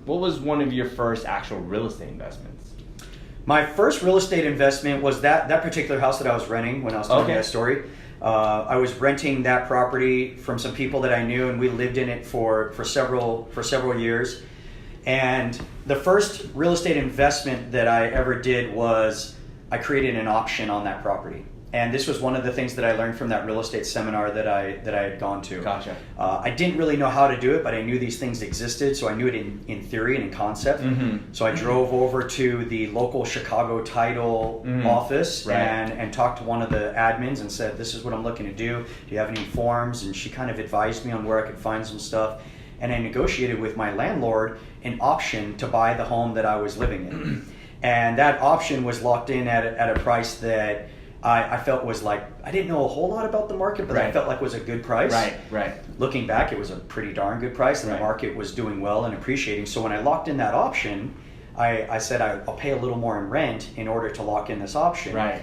What was one of your first actual real estate investments? My first real estate investment was that particular house that I was renting when I was telling you that story. I was renting that property from some people that I knew, and we lived in it for several years. And the first real estate investment that I ever did was I created an option on that property. And this was one of the things that I learned from that real estate seminar that I had gone to. Gotcha. I didn't really know how to do it, but I knew these things existed, so I knew it in theory and in concept. Mm-hmm. So I drove over to the local Chicago title office and talked to one of the admins and said, this is what I'm looking to do. Do you have any forms? And she kind of advised me on where I could find some stuff. And I negotiated with my landlord an option to buy the home that I was living in. And that option was locked in at a price that I felt was like, I didn't know a whole lot about the market, but I felt like was a good price. Right. Looking back, it was a pretty darn good price, and the market was doing well and appreciating. So when I locked in that option, I said I'll pay a little more in rent in order to lock in this option. Right.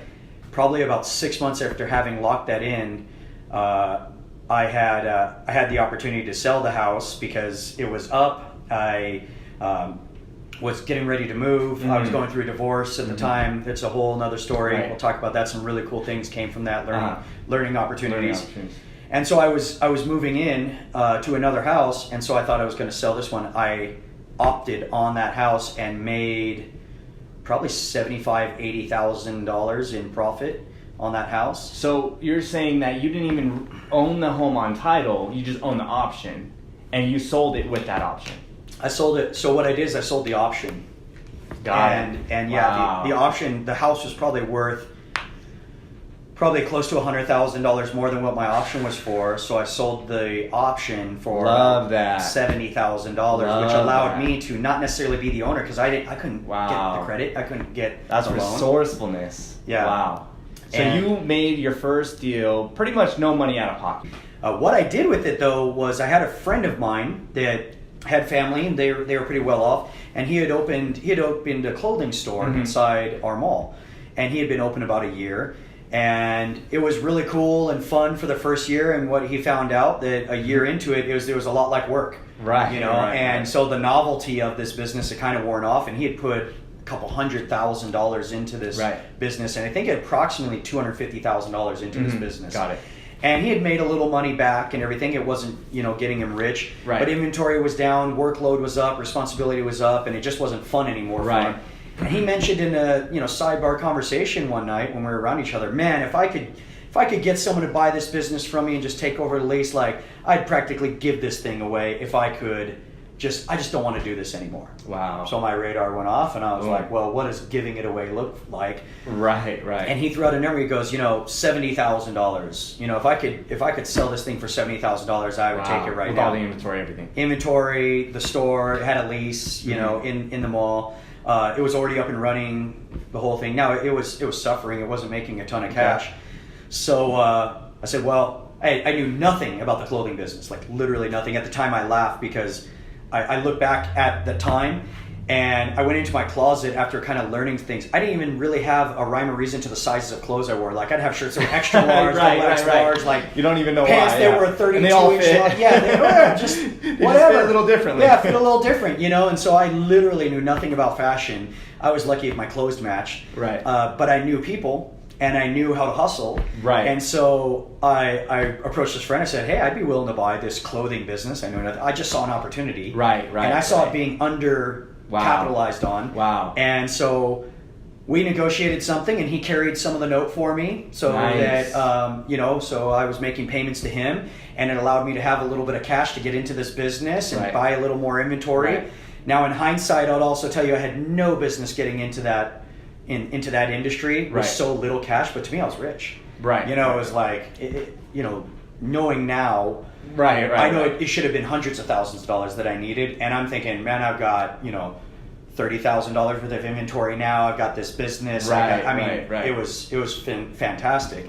Probably about 6 months after having locked that in, I had the opportunity to sell the house because it was up. I was getting ready to move. I was going through a divorce at the time. It's a whole nother story. We'll talk about that. Some really cool things came from that, learning opportunities. And so I was moving in to another house, and so I thought I was going to sell this one. I opted on that house and made probably $75,000-$80,000 in profit on that house. So you're saying that you didn't even own the home on title, you just owned the option, and you sold it with that option. I sold it. So what I did is I sold the option. Got it. And yeah, the option, the house was probably worth close to $100,000 more than what my option was for. So I sold the option for $70,000, which allowed me to not necessarily be the owner because I couldn't get the credit. I couldn't get That's the loan. resourcefulness. Yeah. Wow. So And you made your first deal pretty much no money out of pocket. What I did with it though was I had a friend of mine that had family and they were pretty well off, and he had opened a clothing store inside our mall, and he had been open about a year, and it was really cool and fun for the first year. And what he found out that a year into it, it was a lot like work, so the novelty of this business had kind of worn off, and he had put a couple $100,000 into this business, and I think approximately $250,000 into this business. Got it. And he had made a little money back and everything. It wasn't, getting him rich. Right. But inventory was down, workload was up, responsibility was up, and it just wasn't fun anymore for him. And he mentioned in a sidebar conversation one night when we were around each other, man, if I could get someone to buy this business from me and just take over the lease, like I'd practically give this thing away if I could. I just don't want to do this anymore. Wow. So my radar went off, and I was like, well, what does giving it away look like? Right. And he threw out a number. He goes, $70,000. If I could sell this thing for $70,000, I would take it right now. With all the inventory, everything. Inventory, the store, it had a lease, in the mall. It was already up and running, the whole thing. Now it was suffering. It wasn't making a ton of cash. So I said, well, I knew nothing about the clothing business, like literally nothing. At the time, I laughed because I look back at the time, and I went into my closet after kind of learning things. I didn't even really have a rhyme or reason to the sizes of clothes I wore. Like I'd have shirts that were extra large, large, like you don't even know pants why. That were 32 and they all inch fit. long. Yeah, they were just whatever. Fit a little differently. Yeah, fit a little different, And so I literally knew nothing about fashion. I was lucky if my clothes matched. Right. But I knew people. And I knew how to hustle. Right. And so I approached this friend. I said, hey, I'd be willing to buy this clothing business. I know nothing. I just saw an opportunity. Right. And I saw it being capitalized on. Wow. And so we negotiated something, and he carried some of the note for me. So that, so I was making payments to him, and it allowed me to have a little bit of cash to get into this business and buy a little more inventory. Right. Now, in hindsight, I'd also tell you I had no business getting into that industry with so little cash, but to me I was rich. It was like knowing now, I know it should have been hundreds of thousands of dollars that I needed, and I'm thinking, man, I've got $30,000 worth of inventory now. I've got this business. It was fantastic.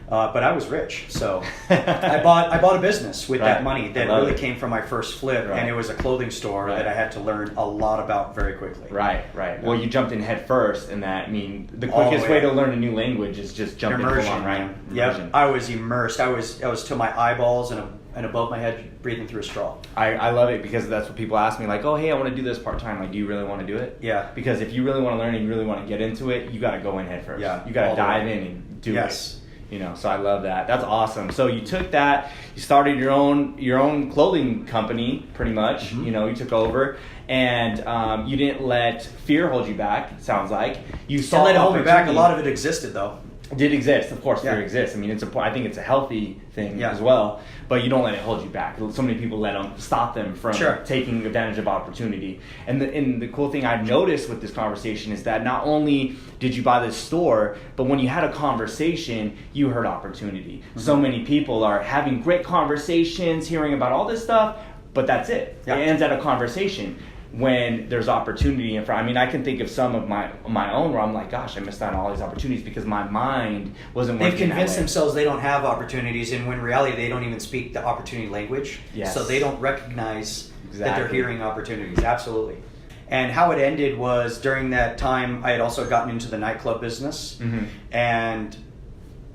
But I was rich, so I bought a business with that money that really came from my first flip, and it was a clothing store that I had to learn a lot about very quickly. Right. Well, you jumped in head first, and the quickest way to learn a new language is just jump in full on, right? Yep, I was immersed. I was to my eyeballs in and above my head, breathing through a straw. I love it because that's what people ask me, like, oh, hey, I want to do this part-time. Like, do you really want to do it? Yeah. Because if you really want to learn and you really want to get into it, you got to go in head first. Yeah. You got to dive in and do yes. it. You know, so I love that. That's awesome. So you took that, you started your own clothing company, pretty much. Mm-hmm. You know, you took over, and you didn't let fear hold you back. It sounds like you saw. Let it hold me back. A lot of it existed, though. Did exist, of course. Yeah. Fear exists. I mean, I think it's a healthy thing yeah. as well. But you don't let it hold you back. So many people stop them from sure. taking advantage of opportunity. And the cool thing I've noticed with this conversation is that not only did you buy this store, but when you had a conversation, you heard opportunity. Mm-hmm. So many people are having great conversations, hearing about all this stuff, but that's it. Yeah. It ends at a conversation. When there's opportunity in front, I mean, I can think of some of my own where I'm like, gosh, I missed out on all these opportunities because my mind wasn't working. They've convinced themselves they don't have opportunities, and when in reality they don't even speak the opportunity language. Yes. So they don't recognize that they're hearing opportunities. Absolutely. And how it ended was during that time, I had also gotten into the nightclub business, mm-hmm. and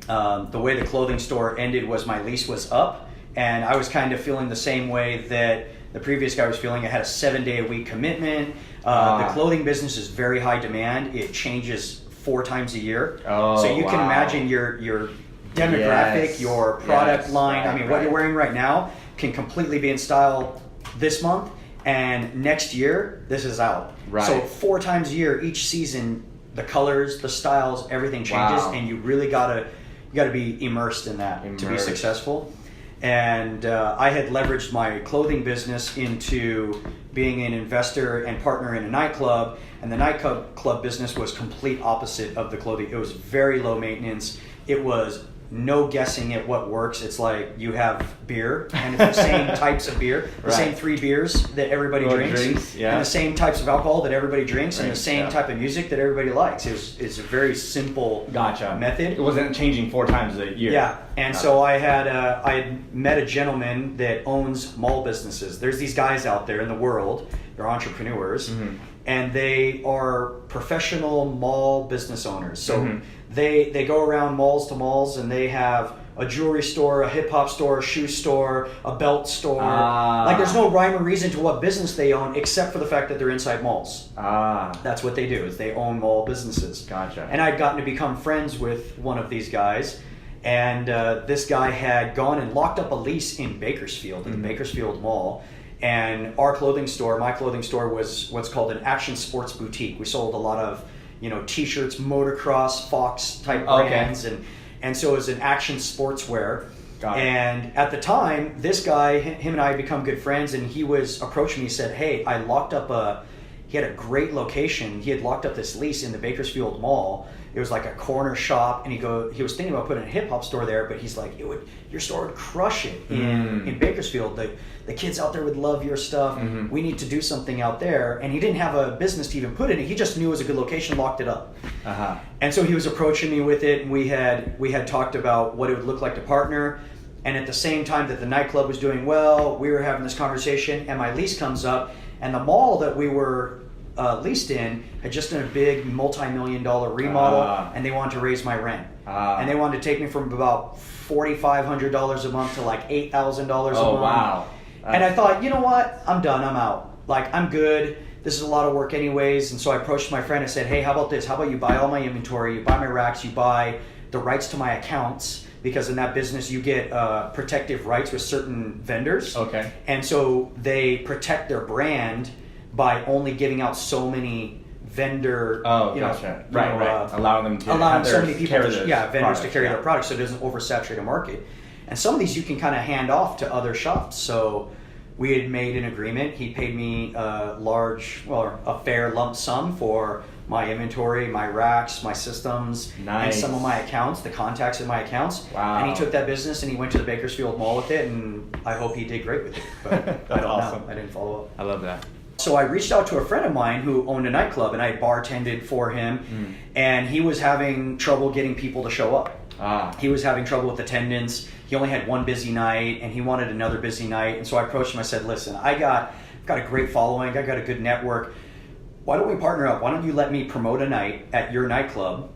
the way the clothing store ended was my lease was up, and I was kind of feeling the same way that the previous guy was feeling. I had a 7-day-a-week commitment. The clothing business is very high demand. It changes 4 times a year. So you can imagine your demographic, yes. your product line. I mean, what you're wearing right now can completely be in style this month, and next year, this is out. Right. So 4 times a year, each season, the colors, the styles, everything changes, and you really gotta be immersed in that to be successful. And I had leveraged my clothing business into being an investor and partner in a nightclub. And the nightclub business was complete opposite of the clothing. It was very low maintenance. It was no guessing at what works. It's like you have beer, and it's the same types of beer, the same 3 beers that everybody drinks, and the same types of alcohol that everybody drinks, and the same type of music that everybody likes. It's a very simple method. It wasn't changing 4 times a year. Yeah, and so I had met a gentleman that owns mall businesses. There's these guys out there in the world, they're entrepreneurs, mm-hmm. and they are professional mall business owners. So mm-hmm. they go around malls to malls, and they have a jewelry store, a hip-hop store, a shoe store, a belt store. Like, there's no rhyme or reason to what business they own except for the fact that they're inside malls. That's what they do, is they own mall businesses. Gotcha. And I'd gotten to become friends with one of these guys, and this guy had gone and locked up a lease in Bakersfield, in the Bakersfield Mall. And our clothing store, my clothing store, was what's called an action sports boutique. We sold a lot of, t-shirts, motocross, Fox type brands, and so it was an action sportswear. And at the time, this guy, him and I had become good friends, and he was approaching me, he said, hey, I locked up he had a great location. He had locked up this lease in the Bakersfield Mall. It was like a corner shop, and he was thinking about putting a hip hop store there, but he's like, your store would crush it in Bakersfield. The kids out there would love your stuff. Mm-hmm. We need to do something out there. And he didn't have a business to even put it in. He just knew it was a good location, locked it up. Uh-huh. And so he was approaching me with it, and we had talked about what it would look like to partner. And at the same time that the nightclub was doing well, we were having this conversation, and my lease comes up, and the mall that we were leased in had just done a big multi-million-dollar remodel, and they wanted to raise my rent. And they wanted to take me from about $4,500 a month to like $8,000 a month. Oh, wow. And I thought, you know what? I'm done. I'm out. Like, I'm good. This is a lot of work anyways. And so I approached my friend and said, hey, how about this? How about you buy all my inventory, you buy my racks, you buy the rights to my accounts, because in that business you get protective rights with certain vendors. Okay. And so they protect their brand by only giving out so many vendor, gotcha. Right. Allowing so many people vendors to carry their products, so it doesn't oversaturate a market. And some of these you can kind of hand off to other shops. So we had made an agreement. He paid me a fair lump sum for my inventory, my racks, my systems, and some of my accounts, the contacts in my accounts. Wow. And he took that business and he went to the Bakersfield Mall with it, and I hope he did great with it. But I don't know. I didn't follow up. I love that. So I reached out to a friend of mine who owned a nightclub, and I bartended for him, and he was having trouble getting people to show up. He was having trouble with attendance. He only had one busy night, and he wanted another busy night. And so I approached him. I said, listen, I've got a great following. I got a good network. Why don't we partner up? Why don't you let me promote a night at your nightclub,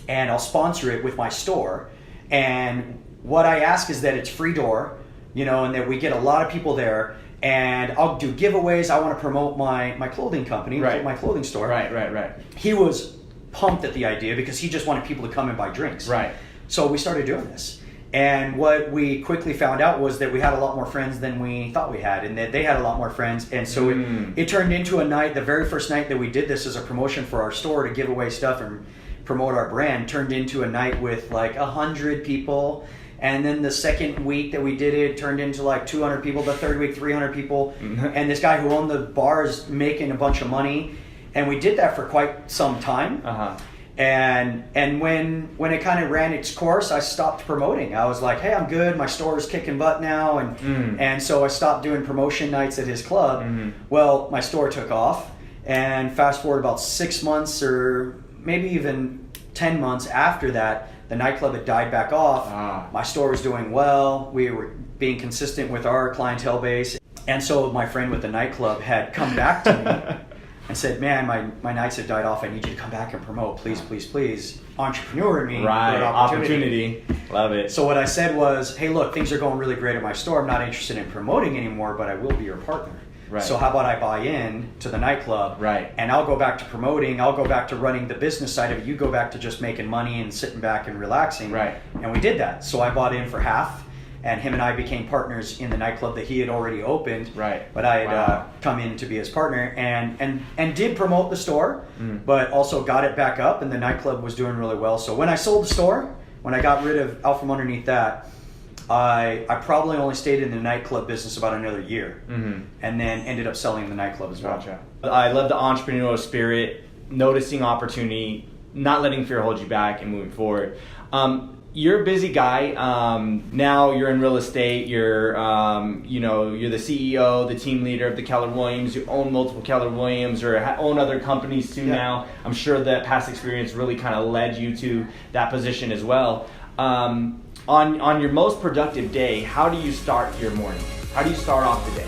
and I'll sponsor it with my store. And what I ask is that it's free door. and that we get a lot of people there. And I'll do giveaways. I want to promote my clothing company, my clothing store. Right. He was pumped at the idea because he just wanted people to come and buy drinks. Right. So we started doing this. And what we quickly found out was that we had a lot more friends than we thought we had, and that they had a lot more friends. And so it turned into a night, the very first night that we did this as a promotion for our store to give away stuff and promote our brand, turned into a night with like 100 people. And then the second week that we did it turned into like 200 people. The third week, 300 people. And this guy who owned the bar is making a bunch of money. And we did that for quite some time. And when it kind of ran its course, I stopped promoting. I was like, hey, I'm good. My store is kicking butt now. And so I stopped doing promotion nights at his club. Well, my store took off. And fast forward about 6 months or maybe even 10 months after that, the nightclub had died back off. My store was doing well. We were being consistent with our clientele base. And so my friend with the nightclub had come back to me and said, man, my nights have died off. I need you to come back and promote. Please, please, please. Entrepreneur in me. Right, opportunity. Love it. So what I said was, hey, look, things are going really great at my store. I'm not interested in promoting anymore, but I will be your partner. Right. So how about I buy in to the nightclub, and I'll go back to promoting, I'll go back to running the business side of it, you go back to just making money and sitting back and relaxing. Right. And we did that. So I bought in for half, and him and I became partners in the nightclub that he had already opened. Right. But I had come in to be his partner and did promote the store, but also got it back up, and the nightclub was doing really well. So when I sold the store, when I got rid of out from underneath that, I probably only stayed in the nightclub business about another year, and then ended up selling the nightclub as well. Gotcha. I love the entrepreneurial spirit, noticing opportunity, not letting fear hold you back, and moving forward. You're a busy guy. Now you're in real estate. You're you're the CEO, the team leader of the Keller Williams. You own multiple Keller Williams or own other companies too now. I'm sure that past experience really kind of led you to that position as well. On your most productive day, how do you start your morning? How do you start off the day?